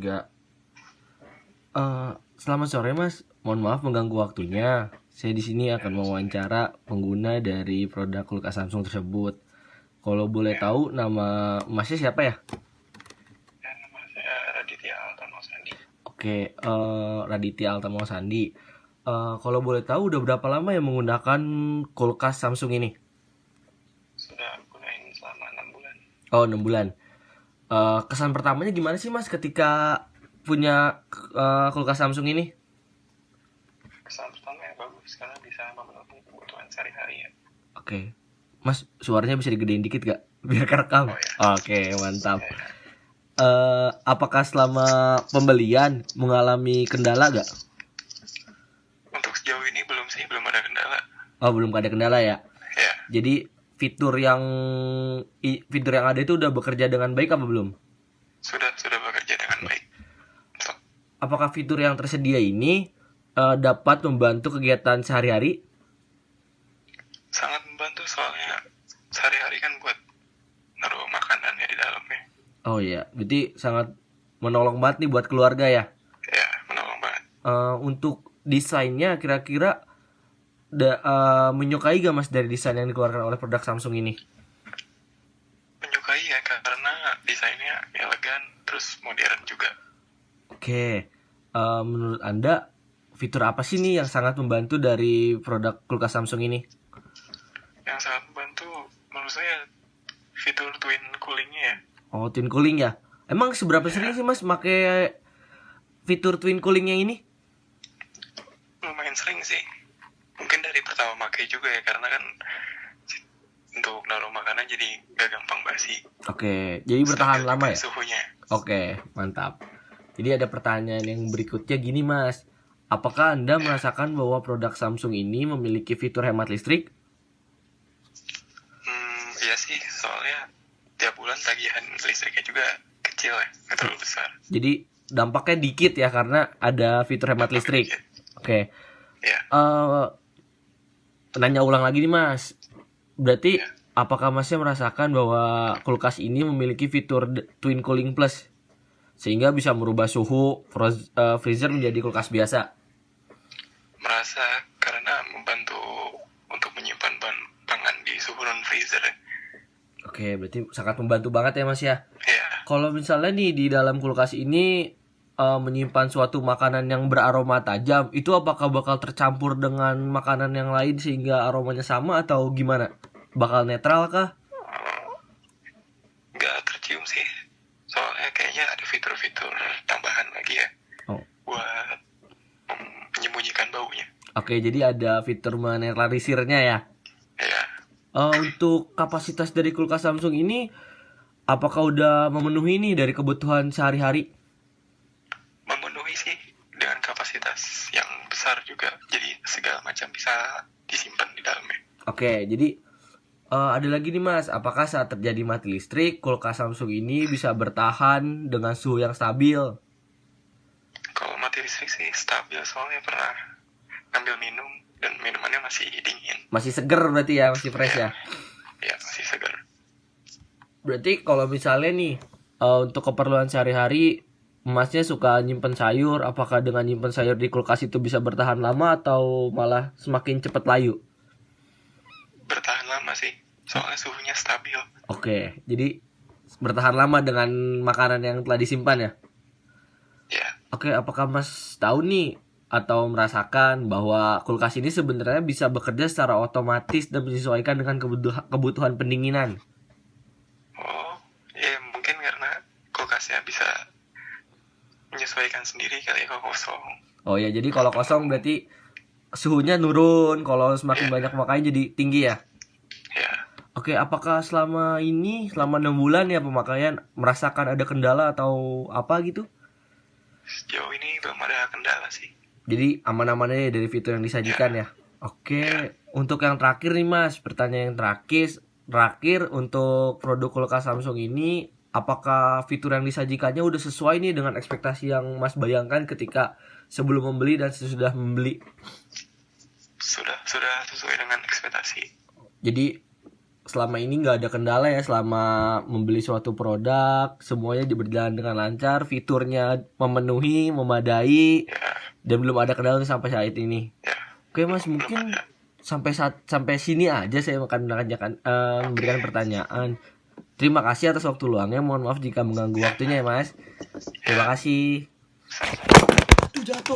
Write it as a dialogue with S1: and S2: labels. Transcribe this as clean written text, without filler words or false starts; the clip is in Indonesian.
S1: 3. Selamat sore Mas. Mohon maaf mengganggu waktunya. Saya di sini akan mewawancara pengguna dari produk kulkas Samsung tersebut. Kalau boleh tahu nama Masnya siapa ya?
S2: Ya, nama saya Raditya Altano Sandi.
S1: Oke, Raditya Altamo Sandi. Kalau boleh tahu udah berapa lama ya menggunakan kulkas Samsung ini?
S2: Sudah gunain selama 6 bulan.
S1: Oh, 6 bulan. Kesan pertamanya gimana sih Mas ketika punya kulkas Samsung ini?
S2: Kesan pertama ya bagus karena bisa memenuhi kebutuhan sehari-hari ya.
S1: Oke. Mas, suaranya bisa digedein dikit gak? Biar kerekam.
S2: Oh, ya.
S1: Oke, mantap.
S2: Ya.
S1: Apakah selama pembelian mengalami kendala gak?
S2: Untuk sejauh ini belum ada kendala.
S1: Oh, belum ada kendala ya.
S2: Ya,
S1: Jadi fitur yang ada itu udah bekerja dengan baik apa belum?
S2: sudah bekerja dengan baik. Untuk
S1: Apakah fitur yang tersedia ini dapat membantu kegiatan sehari-hari?
S2: sangat membantu soalnya sehari-hari kan buat naruh makanannya di dalamnya.
S1: Oh iya, berarti sangat menolong banget nih buat keluarga ya.
S2: Ya, menolong banget.
S1: Untuk desainnya kira-kira menyukai gak Mas dari desain yang dikeluarkan oleh produk Samsung ini?
S2: Menyukai ya karena desainnya elegan terus modern juga.
S1: Oke, menurut Anda fitur apa sih nih yang sangat membantu dari produk kulkas Samsung ini?
S2: Yang sangat membantu menurut saya fitur twin coolingnya ya.
S1: Oh, twin cooling ya. Emang seberapa sering sih Mas pakai fitur twin coolingnya ini?
S2: Lumayan sering sih. Mungkin dari pertama pakai juga ya karena kan untuk naruh makanan jadi gak gampang basi.
S1: Oke, jadi bertahan
S2: Stabil
S1: lama
S2: juga
S1: ya?
S2: suhunya.
S1: Oke, mantap. Jadi ada pertanyaan yang berikutnya gini Mas. Apakah Anda merasakan bahwa produk Samsung ini memiliki fitur hemat listrik?
S2: Iya sih, soalnya tiap bulan tagihan listriknya juga kecil ya, nggak terlalu besar.
S1: Jadi dampaknya dikit ya karena ada fitur hemat listrik. Oke.
S2: Ya,
S1: Nanya ulang lagi nih Mas. Berarti apakah Masnya merasakan bahwa kulkas ini memiliki fitur Twin Cooling Plus sehingga bisa merubah suhu freezer menjadi kulkas biasa?
S2: merasa karena membantu untuk menyimpan bahan pangan di suhu non freezer ya.
S1: Oke, berarti sangat membantu banget ya Mas ya.
S2: Ya,
S1: Kalau misalnya nih di dalam kulkas ini menyimpan suatu makanan yang beraroma tajam, itu apakah bakal tercampur dengan makanan yang lain sehingga aromanya sama atau gimana? Bakal netral kah?
S2: nggak tercium sih. Soalnya kayaknya ada fitur-fitur tambahan lagi ya
S1: Oh.
S2: buat menyembunyikan baunya.
S1: Oke, jadi ada fitur menetralisirnya ya.
S2: Ya,
S1: Untuk kapasitas dari kulkas Samsung ini, apakah udah memenuhi nih dari kebutuhan sehari-hari?
S2: memenuhi sih dengan kapasitas yang besar juga. Jadi segala macam bisa disimpan di dalamnya.
S1: Oke, jadi ada lagi nih Mas, apakah saat terjadi mati listrik, kulkas Samsung ini bisa bertahan dengan suhu yang stabil?
S2: Kalau mati listrik sih stabil soalnya pernah ngambil minum dan minumannya masih dingin.
S1: Masih seger berarti ya, masih fresh ya?
S2: Ya, masih segar.
S1: Berarti kalau misalnya nih, untuk keperluan sehari-hari, Masnya suka nyimpen sayur, apakah dengan nyimpen sayur di kulkas itu bisa bertahan lama atau malah semakin cepat layu?
S2: Bertahan lama sih, soalnya suhunya stabil.
S1: Oke, jadi bertahan lama dengan makanan yang telah disimpan ya?
S2: Ya,
S1: Oke, apakah Mas tahu nih atau merasakan bahwa kulkas ini sebenarnya bisa bekerja secara otomatis dan menyesuaikan dengan kebutuhan pendinginan?
S2: oh, ya mungkin karena kulkasnya bisa menyesuaikan sendiri kali ya kalau kosong.
S1: Oh ya, jadi kalau kosong berarti suhunya nurun, kalau semakin banyak makanya jadi tinggi ya?
S2: Ya,
S1: Oke, apakah selama 6 bulan ya pemakaian merasakan ada kendala atau apa gitu?
S2: sejauh ini belum ada kendala sih.
S1: Jadi aman-aman aja dari fitur yang disajikan ya. Oke, untuk yang terakhir nih Mas, pertanyaan yang terakhir untuk produk kulkas Samsung ini, apakah fitur yang disajikannya udah sesuai nih dengan ekspektasi yang Mas bayangkan ketika sebelum membeli dan sesudah membeli?
S2: Sudah sesuai dengan ekspektasi.
S1: Jadi selama ini nggak ada kendala ya selama membeli suatu produk, semuanya berjalan dengan lancar, fiturnya memenuhi, memadai,
S2: Ya,
S1: dan belum ada kendala sampai saat ini.
S2: ya.
S1: Oke Mas, mungkin sampai sini aja saya akan memberikan pertanyaan. Terima kasih atas waktu luangnya. Mohon maaf jika mengganggu waktunya ya Mas. Terima kasih.
S2: Sama-sama.
S1: Itu jatuh.